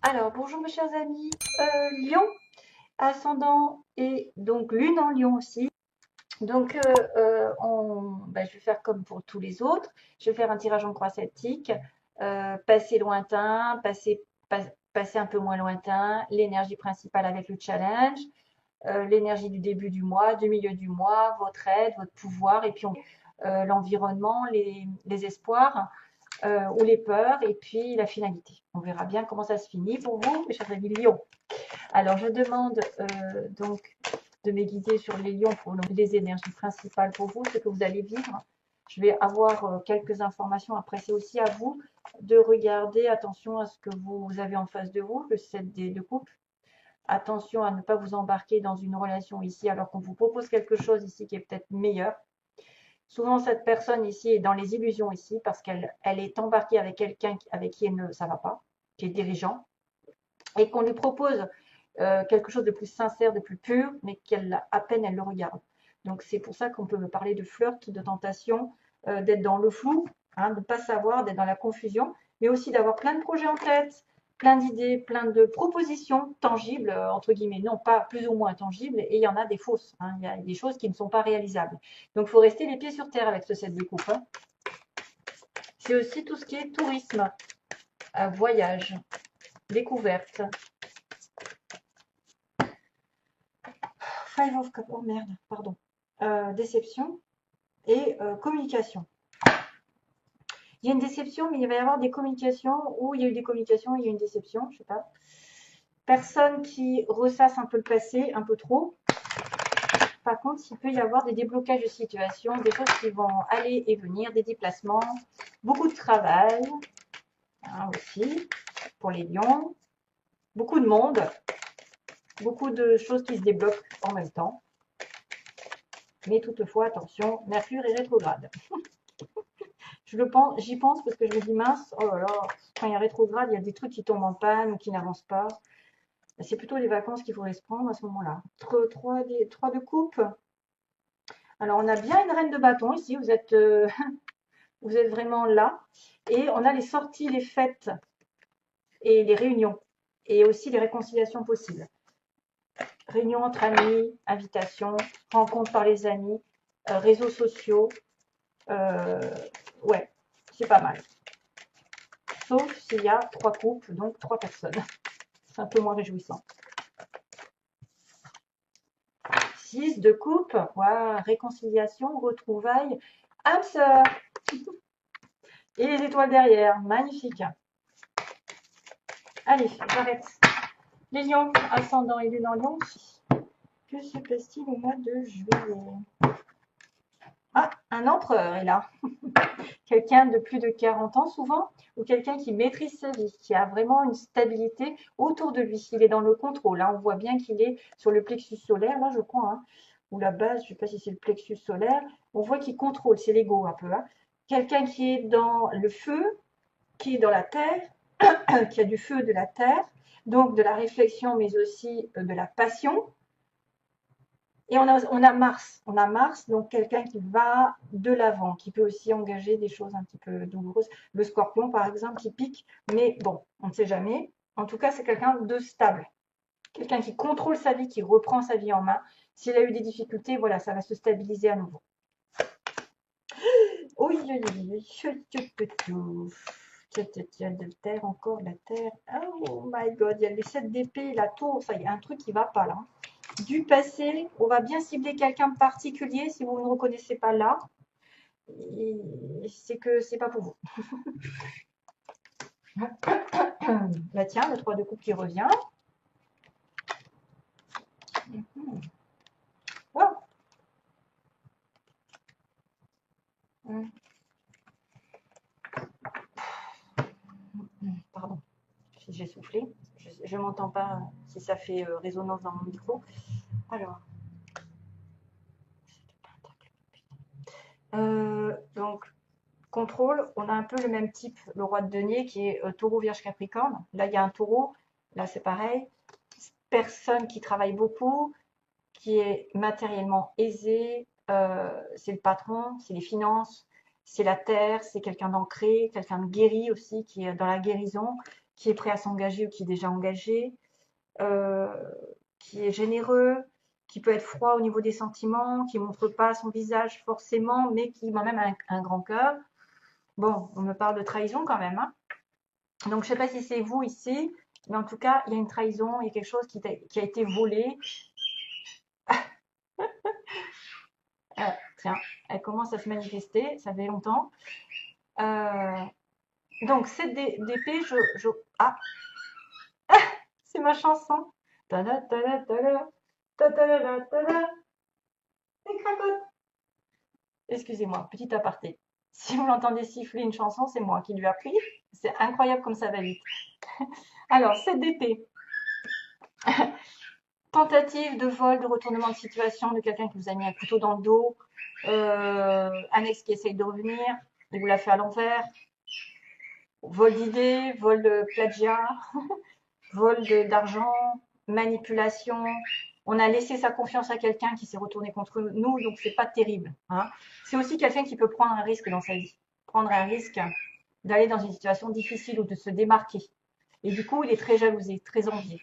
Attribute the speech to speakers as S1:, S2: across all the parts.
S1: Alors, bonjour mes chers amis. Lion, ascendant et donc lune en lion aussi. Donc, je vais faire comme pour tous les autres. Je vais faire un tirage en croix celtique, passé lointain, passé un peu moins lointain, l'énergie principale avec le challenge, l'énergie du début du mois, du milieu du mois, votre aide, votre pouvoir, et puis l'environnement, les espoirs ou les peurs, et puis la finalité. On verra bien comment ça se finit pour vous, mes chers amis lions. Alors, je demande donc de me guider sur les lions pour les énergies principales pour vous, ce que vous allez vivre. Je vais avoir quelques informations. Après, c'est aussi à vous de regarder, attention à ce que vous avez en face de vous, le 7 de coupe. Attention à ne pas vous embarquer dans une relation ici alors qu'on vous propose quelque chose ici qui est peut-être meilleur. Souvent, cette personne ici est dans les illusions ici parce qu'elle est embarquée avec quelqu'un avec qui ça ne va pas, qui est dirigeant, et qu'on lui propose quelque chose de plus sincère, de plus pur, mais à peine elle le regarde. Donc c'est pour ça qu'on peut me parler de flirt, de tentation, d'être dans le flou, hein, de ne pas savoir, d'être dans la confusion, mais aussi d'avoir plein de projets en tête, plein d'idées, plein de propositions tangibles, entre guillemets, non pas plus ou moins tangibles, et il y en a des fausses, hein, il y a des choses qui ne sont pas réalisables. Donc il faut rester les pieds sur terre avec ce set de coupe. Hein. C'est aussi tout ce qui est tourisme, voyage, découverte. Five of Cups, oh merde, pardon. Déception et communication. Il y a une déception, mais il va y avoir des communications où il y a eu des communications, il y a une déception, je sais pas. Personne qui ressasse un peu le passé, un peu trop. Par contre, il peut y avoir des déblocages de situation, des choses qui vont aller et venir, des déplacements, beaucoup de travail, hein, aussi, pour les lions, beaucoup de monde, beaucoup de choses qui se débloquent en même temps. Mais toutefois, attention, Mercure est rétrograde. J'y pense parce que je me dis mince, oh là là, quand il y a rétrograde, il y a des trucs qui tombent en panne ou qui n'avancent pas. C'est plutôt les vacances qu'il faudrait se prendre à ce moment-là. Trois de coupe. Alors on a bien une reine de bâton ici, vous êtes vraiment là. Et on a les sorties, les fêtes et les réunions. Et aussi les réconciliations possibles. Réunions entre amis, invitations, rencontres par les amis, réseaux sociaux. Euh, ouais, c'est pas mal. Sauf s'il y a trois couples, donc trois personnes. C'est un peu moins réjouissant. 6 de coupe, voilà, réconciliation, retrouvailles, âme sœur. Et les étoiles derrière, magnifique. Allez, j'arrête. Les lions, ascendant et lune en lion. Que se passe-t-il au mois de juillet? Ah, un empereur est là. Quelqu'un de plus de 40 ans souvent, ou quelqu'un qui maîtrise sa vie, qui a vraiment une stabilité autour de lui. Il est dans le contrôle. Là, on voit bien qu'il est sur le plexus solaire, là je crois, hein, ou la base, je ne sais pas si c'est le plexus solaire. On voit qu'il contrôle, c'est l'ego un peu. Hein. Quelqu'un qui est dans le feu, qui est dans la terre, qui a du feu de la terre, donc de la réflexion, mais aussi de la passion. Et on a Mars, donc quelqu'un qui va de l'avant, qui peut aussi engager des choses un petit peu douloureuses. Le scorpion, par exemple, qui pique, mais bon, on ne sait jamais. En tout cas, c'est quelqu'un de stable. Quelqu'un qui contrôle sa vie, qui reprend sa vie en main. S'il a eu des difficultés, voilà, ça va se stabiliser à nouveau. Oui, oui, de terre, encore la terre. Oh my god, il y a les 7 d'épée, la tour, ça, il y a un truc qui va pas là. Du passé, on va bien cibler quelqu'un de particulier si vous ne reconnaissez pas là. C'est que c'est pas pour vous. Bah tiens, le 3 de coupe qui revient. Wow. Pardon, j'ai soufflé. Je ne m'entends pas si ça fait résonance dans mon micro. Alors. Donc, contrôle, on a un peu le même type, le roi de denier qui est taureau, vierge, capricorne. Là, il y a un taureau. Là, c'est pareil. Personne qui travaille beaucoup, qui est matériellement aisé, c'est le patron, c'est les finances, c'est la terre, c'est quelqu'un d'ancré, quelqu'un de guéri aussi, qui est dans la guérison, qui est prêt à s'engager ou qui est déjà engagé, euh, qui est généreux, qui peut être froid au niveau des sentiments, qui montre pas son visage forcément, mais qui a même un grand cœur. Bon, on me parle de trahison quand même, hein. Donc, je sais pas si c'est vous ici, mais en tout cas, il y a une trahison, il y a quelque chose qui a été volé. Tiens, elle commence à se manifester, ça fait longtemps. Euh, donc, cette d'épée, Ah, c'est ma chanson. Tada, tada, tada, tada, tada, tada. Et cracotte. Excusez-moi, petit aparté. Si vous l'entendez siffler une chanson, c'est moi qui lui ai appris. C'est incroyable comme ça va vite. Alors, cette d'épée. Tentative de vol, de retournement de situation de quelqu'un qui vous a mis un couteau dans le dos. Un ex qui essaye de revenir, il vous l'a fait à l'envers. Vol d'idées, vol de plagiat, vol d'argent, manipulation. On a laissé sa confiance à quelqu'un qui s'est retourné contre nous, donc c'est pas terrible, hein. C'est aussi quelqu'un qui peut prendre un risque dans sa vie, prendre un risque d'aller dans une situation difficile ou de se démarquer. Et du coup, il est très jalousé, très envié.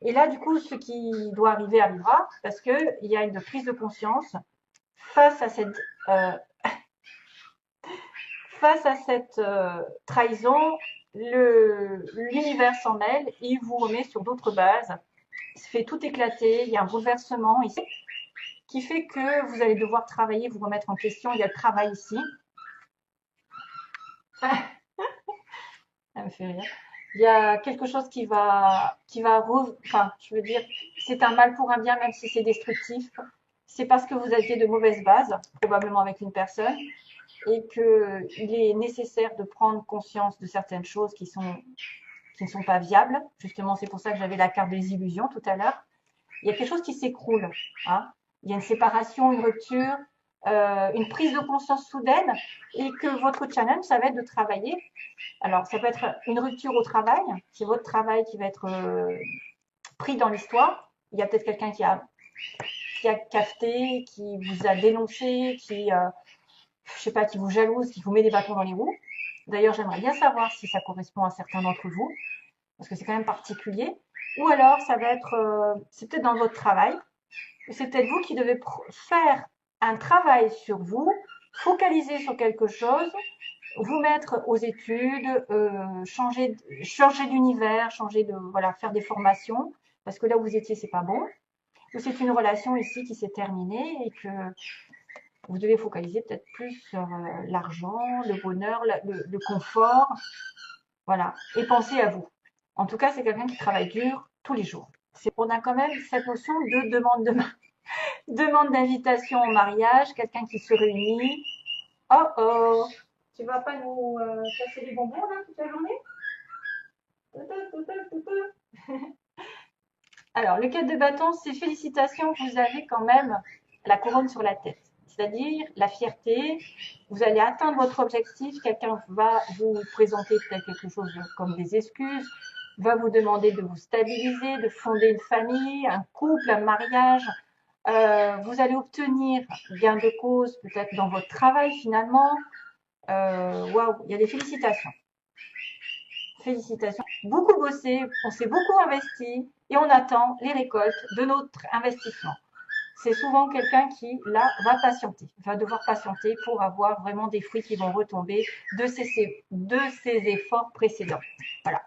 S1: Et là, du coup, ce qui doit arriver arrivera, parce qu'il y a une prise de conscience face à cette, euh, trahison. L'univers s'en mêle, il vous remet sur d'autres bases, il se fait tout éclater, il y a un bouleversement ici, qui fait que vous allez devoir travailler, vous remettre en question. Il y a le travail ici. Ça me fait rire. Il y a quelque chose enfin, je veux dire, c'est un mal pour un bien, même si c'est destructif. C'est parce que vous aviez de mauvaises bases, probablement avec une personne, et qu'il est nécessaire de prendre conscience de certaines choses qui ne sont pas viables. Justement, c'est pour ça que j'avais la carte des illusions tout à l'heure. Il y a quelque chose qui s'écroule, hein. Il y a une séparation, une rupture, une prise de conscience soudaine, et que votre challenge, ça va être de travailler. Alors, ça peut être une rupture au travail, c'est votre travail qui va être pris dans l'histoire. Il y a peut-être quelqu'un qui a cafeté, qui vous a dénoncé, je sais pas, qui vous jalouse, qui vous met des bâtons dans les roues. D'ailleurs, j'aimerais bien savoir si ça correspond à certains d'entre vous, parce que c'est quand même particulier. Ou alors, ça va être, c'est peut-être dans votre travail, c'est peut-être vous qui devez faire un travail sur vous, focaliser sur quelque chose, vous mettre aux études, changer d'univers, voilà, faire des formations, parce que là où vous étiez, c'est pas bon. Ou c'est une relation ici qui s'est terminée et que vous devez focaliser peut-être plus sur l'argent, le bonheur, le confort, voilà, et penser à vous. En tout cas, c'est quelqu'un qui travaille dur tous les jours. On a quand même cette notion de demande d'invitation au mariage, quelqu'un qui se réunit. Oh oh, tu vas pas nous casser les bonbons là toute la journée? Alors, le 4 de bâton, c'est félicitations, vous avez quand même la couronne sur la tête. C'est-à-dire la fierté, vous allez atteindre votre objectif, quelqu'un va vous présenter peut-être quelque chose comme des excuses, va vous demander de vous stabiliser, de fonder une famille, un couple, un mariage. Vous allez obtenir gain de cause peut-être dans votre travail finalement. Waouh, il y a des félicitations. Félicitations. Beaucoup bossé, on s'est beaucoup investi et on attend les récoltes de notre investissement. C'est souvent quelqu'un qui, là, va patienter, va devoir patienter pour avoir vraiment des fruits qui vont retomber de ses efforts précédents. Voilà.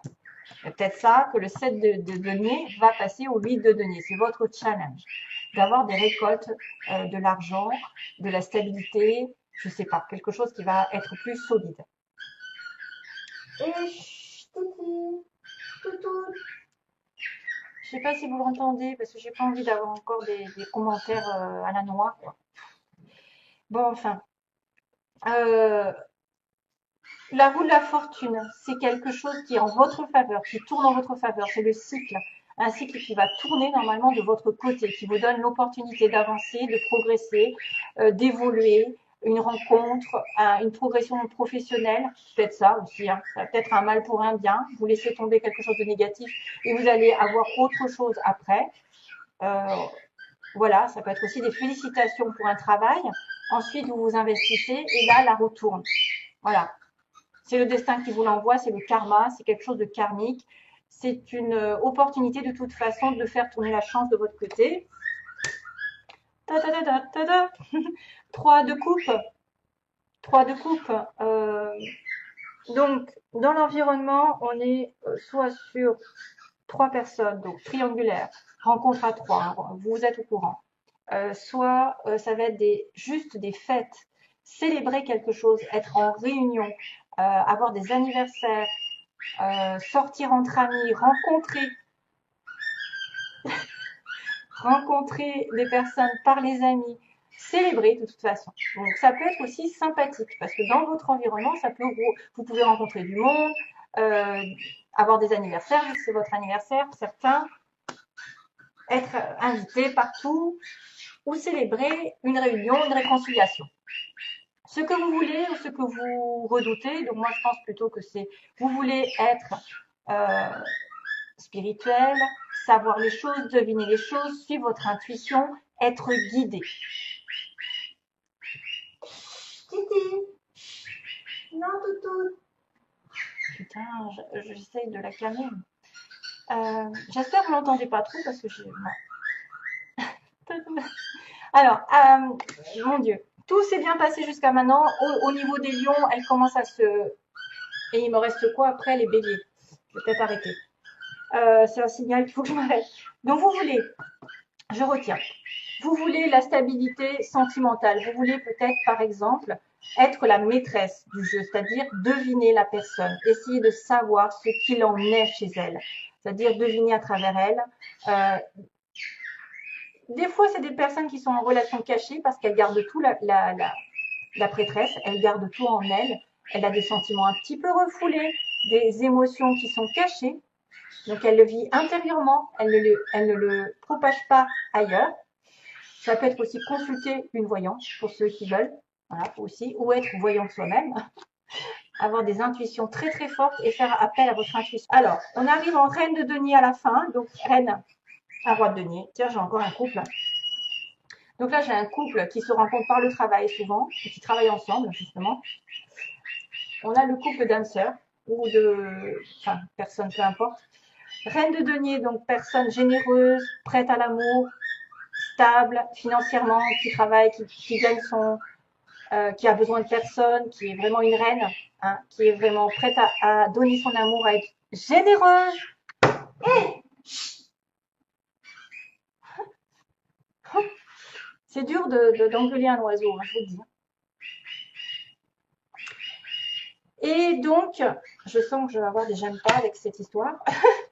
S1: C'est peut-être ça que le 7 de denier va passer au 8 de denier. C'est votre challenge. D'avoir des récoltes, de l'argent, de la stabilité, je sais pas, quelque chose qui va être plus solide. Et toutou, toutou. Je sais pas si vous l'entendez parce que j'ai pas envie d'avoir encore des commentaires à la noix, quoi. Bon, enfin, euh, la roue de la fortune, c'est quelque chose qui est en votre faveur, qui tourne en votre faveur. C'est le cycle, un cycle qui va tourner normalement de votre côté, qui vous donne l'opportunité d'avancer, de progresser, d'évoluer, une rencontre, une progression professionnelle, peut-être ça aussi, hein. Ça peut être un mal pour un bien. Vous laissez tomber quelque chose de négatif et vous allez avoir autre chose après. Euh, voilà, ça peut être aussi des félicitations pour un travail. Ensuite, vous vous investissez et là, la roue tourne. Voilà. C'est le destin qui vous l'envoie, c'est le karma, c'est quelque chose de karmique. C'est une opportunité de toute façon de faire tourner la chance de votre côté. Ta -ta -ta -ta -ta -ta. 3 de coupe. 3 de coupe. Donc, dans l'environnement, on est soit sur 3 personnes, donc triangulaire, rencontre à 3, hein, vous êtes au courant. Soit ça va être juste des fêtes, célébrer quelque chose, être en réunion, avoir des anniversaires, sortir entre amis, rencontrer des personnes par les amis, célébrer de toute façon. Donc ça peut être aussi sympathique parce que dans votre environnement, vous pouvez rencontrer du monde, avoir des anniversaires, c'est votre anniversaire, certains, être invité partout ou célébrer une réunion, une réconciliation. Ce que vous voulez ou ce que vous redoutez, donc moi je pense plutôt que c'est vous voulez être spirituel, savoir les choses, deviner les choses, suivre votre intuition, être guidé. Titi, non toutou. Putain, j'essaye de la calmer. J'espère que vous l'entendez pas trop parce que Alors, mon Dieu, tout s'est bien passé jusqu'à maintenant. Au niveau des lions, elle commence à se... Et il me reste quoi après? Les béliers. Je vais peut-être arrêter. C'est un signal qu'il faut que je m'arrête. Donc, vous voulez, je retiens, vous voulez la stabilité sentimentale. Vous voulez peut-être, par exemple, être la maîtresse du jeu, c'est-à-dire deviner la personne, essayer de savoir ce qu'il en est chez elle, c'est-à-dire deviner à travers elle. Des fois, c'est des personnes qui sont en relation cachée parce qu'elles gardent tout, la prêtresse, elle garde tout en elle. Elle a des sentiments un petit peu refoulés, des émotions qui sont cachées. Donc, elle le vit intérieurement, elle ne le propage pas ailleurs. Ça peut être aussi consulter une voyante pour ceux qui veulent, voilà, aussi, ou être voyante soi-même. Avoir des intuitions très très fortes et faire appel à votre intuition. Alors, on arrive en reine de denier à la fin. Donc, reine à roi de denier. Tiens, j'ai encore un couple. Donc là, j'ai un couple qui se rencontre par le travail souvent, et qui travaillent ensemble, justement. On a le couple d'âmes sœurs, ou enfin, personne, peu importe. Reine de denier, donc personne généreuse, prête à l'amour, stable financièrement, qui travaille, qui gagne qui a besoin de personne, qui est vraiment une reine, hein, qui est vraiment prête à donner son amour, à être généreuse. Hey, c'est dur d'engueuler un oiseau, hein, je vous le dis. Et donc, je sens que je vais avoir des j'aime pas avec cette histoire.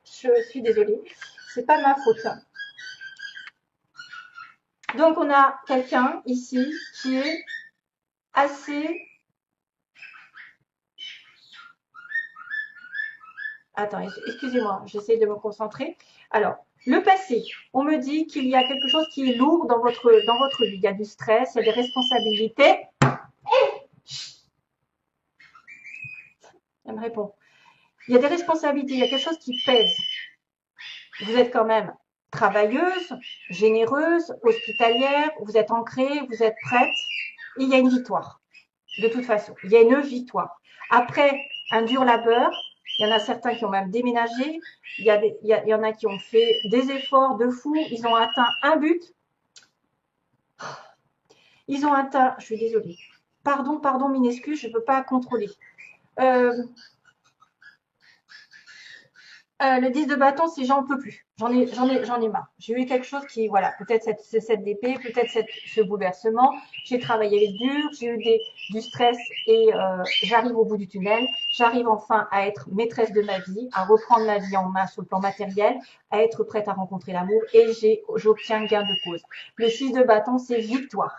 S1: Je suis désolée. C'est pas ma faute. Donc, on a quelqu'un ici qui est assez... Attends, excusez-moi, j'essaie de me concentrer. Alors, le passé. On me dit qu'il y a quelque chose qui est lourd dans votre vie. Il y a du stress, il y a des responsabilités. Elle me répond. Il y a des responsabilités, il y a quelque chose qui pèse. Vous êtes quand même travailleuse, généreuse, hospitalière, vous êtes ancrée, vous êtes prête. Et il y a une victoire. De toute façon, il y a une victoire. Après un dur labeur, il y en a certains qui ont même déménagé, il y en a qui ont fait des efforts de fou, ils ont atteint un but. Ils ont atteint, je suis désolée, pardon, mille excuses, je ne peux pas contrôler. Le 10 de bâton, c'est j'en peux plus. J'en ai marre. J'ai eu quelque chose qui, voilà, peut-être cette d'épée, peut-être ce bouleversement. J'ai travaillé dur, j'ai eu du stress et j'arrive au bout du tunnel. J'arrive enfin à être maîtresse de ma vie, à reprendre ma vie en main sur le plan matériel, à être prête à rencontrer l'amour et j'obtiens gain de cause. Le 6 de bâton, c'est victoire.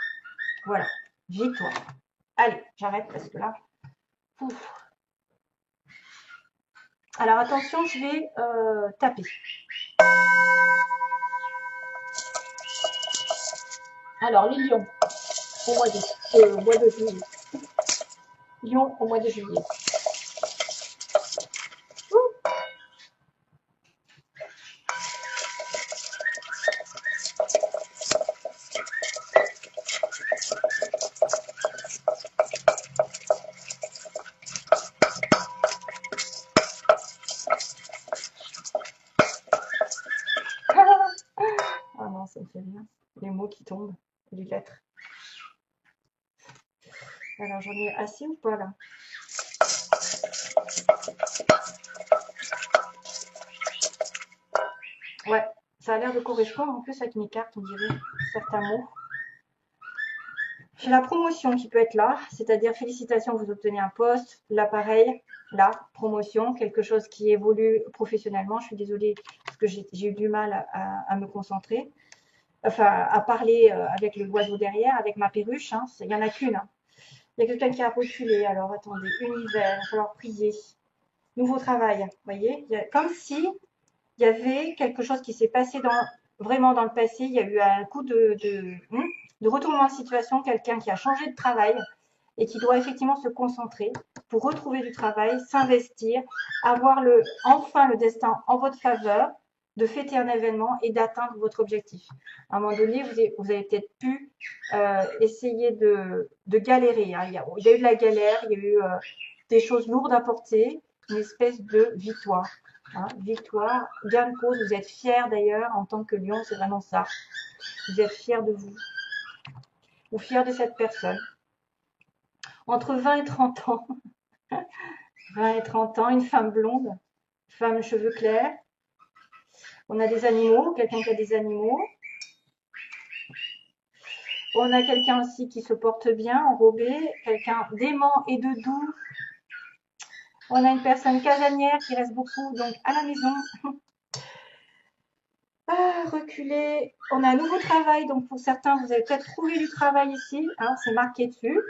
S1: Voilà, victoire. Allez, j'arrête parce que là, ouf. Alors attention, je vais taper. Alors, les lions, au mois de juillet. Lion au mois de juillet. mots qui tombent, les lettres. Alors, j'en ai assez ou pas là? Ouais, ça a l'air de correspondre en plus avec mes cartes, on dirait, certains mots. J'ai la promotion qui peut être là, c'est-à-dire félicitations, vous obtenez un poste. Là, pareil, là, promotion, quelque chose qui évolue professionnellement. Je suis désolée parce que j'ai eu du mal à me concentrer, enfin, à parler avec le oiseau derrière, avec ma perruche. Hein. Il n'y en a qu'une. Hein. Il y a quelqu'un qui a reculé. Alors, attendez, univers, il va falloir prier. Nouveau travail, vous voyez, comme si il y avait quelque chose qui s'est passé vraiment dans le passé. Il y a eu un coup de retournement de situation, quelqu'un qui a changé de travail et qui doit effectivement se concentrer pour retrouver du travail, s'investir, avoir enfin le destin en votre faveur, de fêter un événement et d'atteindre votre objectif. À un moment donné, vous avez peut-être pu essayer de galérer. Hein. Il y a eu de la galère, il y a eu des choses lourdes à porter, une espèce de victoire. Hein, victoire, gain de cause, vous êtes fiers d'ailleurs en tant que lion, c'est vraiment ça. Vous êtes fiers de vous, ou fiers de cette personne. Entre 20 et 30 ans, 20 et 30 ans, une femme blonde, femme cheveux clairs. On a des animaux, quelqu'un qui a des animaux. On a quelqu'un aussi qui se porte bien, enrobé, quelqu'un d'aimant et de doux. On a une personne casanière qui reste beaucoup donc à la maison. Ah, reculer. On a un nouveau travail, donc pour certains, vous avez peut-être trouvé du travail ici. Hein, c'est marqué dessus.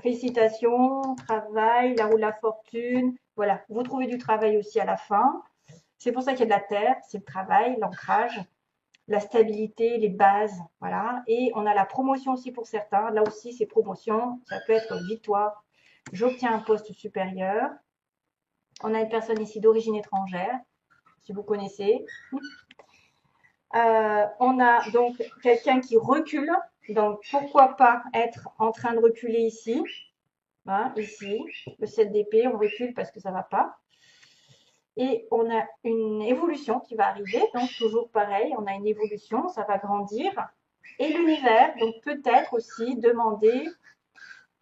S1: Félicitations, travail, la roue de la fortune. Voilà, vous trouvez du travail aussi à la fin. C'est pour ça qu'il y a de la terre, c'est le travail, l'ancrage, la stabilité, les bases. Voilà. Et on a la promotion aussi pour certains. Là aussi, c'est promotion. Ça peut être victoire. J'obtiens un poste supérieur. On a une personne ici d'origine étrangère, si vous connaissez. On a donc quelqu'un qui recule. Donc, pourquoi pas être en train de reculer ici. Hein, ici, le 7 d'épée, on recule parce que ça ne va pas. Et on a une évolution qui va arriver. Donc, toujours pareil, on a une évolution, ça va grandir. Et l'univers, donc peut-être aussi demander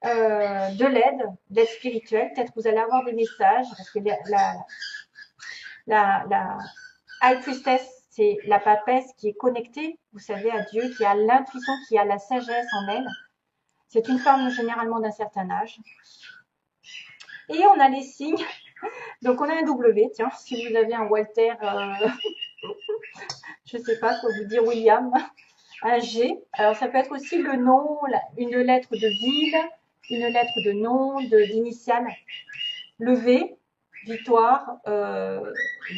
S1: de l'aide spirituelle. Peut-être que vous allez avoir des messages parce que la High Priestess, c'est la papesse qui est connectée, vous savez, à Dieu, qui a l'intuition, qui a la sagesse en elle. C'est une femme généralement d'un certain âge. Et on a les signes. Donc, on a un W. Tiens, si vous avez un Walter, je ne sais pas quoi vous dire, William, un G. Alors, ça peut être aussi le nom, une lettre de ville, une lettre de nom, d'initiale. Le V, Victoire,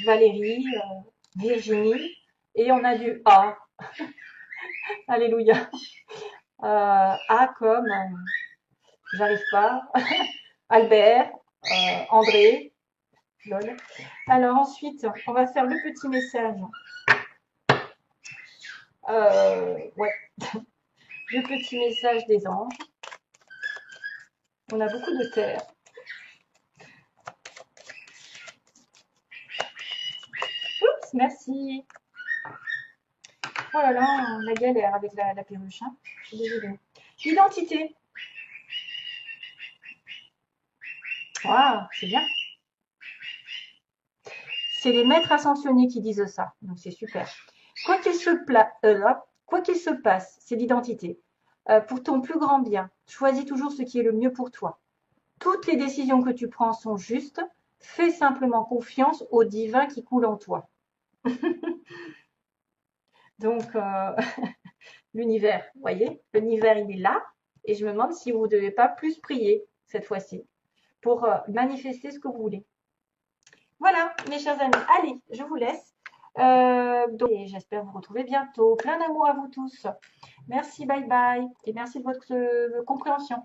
S1: Valérie, Virginie. Et on a du A. Alléluia. A comme, j'arrive pas, Albert, André, lol. Alors ensuite, on va faire le petit message. Ouais, le petit message des anges. On a beaucoup de terre. Oups, merci. Oh là là, la galère avec la perruche. Hein. Je suis désolée. L'identité. Waouh, c'est bien. C'est les maîtres ascensionnés qui disent ça. Donc c'est super. Quoi qu'il se passe, c'est l'identité. Pour ton plus grand bien, choisis toujours ce qui est le mieux pour toi. Toutes les décisions que tu prends sont justes. Fais simplement confiance au divin qui coule en toi. Donc, l'univers, vous voyez, l'univers, il est là. Et je me demande si vous ne devez pas plus prier cette fois-ci pour manifester ce que vous voulez. Voilà, mes chers amis. Allez, je vous laisse. J'espère vous retrouver bientôt. Plein d'amour à vous tous. Merci, bye bye. Et merci de votre compréhension.